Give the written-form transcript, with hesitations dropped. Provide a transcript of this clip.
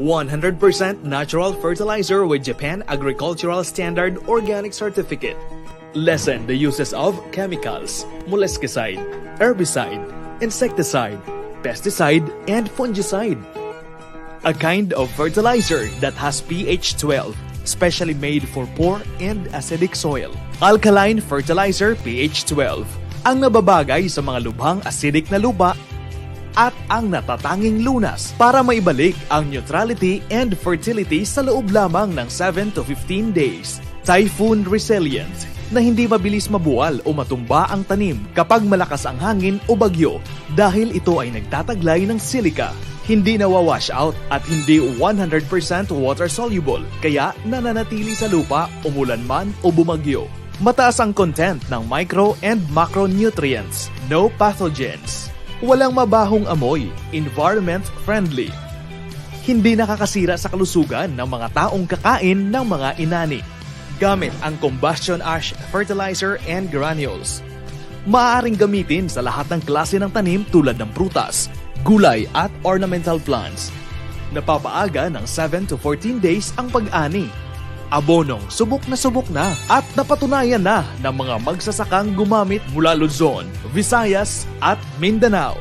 100% natural fertilizer with Japan Agricultural Standard Organic Certificate. Lessen the uses of chemicals, molluscicide, herbicide, insecticide, pesticide, and fungicide. A kind of fertilizer that has pH 12, specially made for poor and acidic soil. Alkaline fertilizer pH 12, ang nababagay sa mga lubhang acidic na lupa at ang natatanging lunas para maibalik ang neutrality and fertility sa loob lamang ng 7 to 15 days. Typhoon resilient, na hindi mabilis mabuwal o matumba ang tanim kapag malakas ang hangin o bagyo dahil ito ay nagtataglay ng silica. Hindi nawawash out at hindi 100% water soluble kaya nananatili sa lupa umulan man o bumagyo. Mataas ang content ng micro and macronutrients, no pathogens. Walang mabahong amoy, environment friendly. Hindi nakakasira sa kalusugan ng mga taong kakain ng mga inani. Gamit ang combustion ash fertilizer and granules. Maaaring gamitin sa lahat ng klase ng tanim tulad ng prutas, gulay at ornamental plants. Napapaaga ng 7 to 14 days ang pag-ani. Abonong subok na at napatunayan na ng mga magsasakang gumamit mula Luzon, Visayas at Mindanao.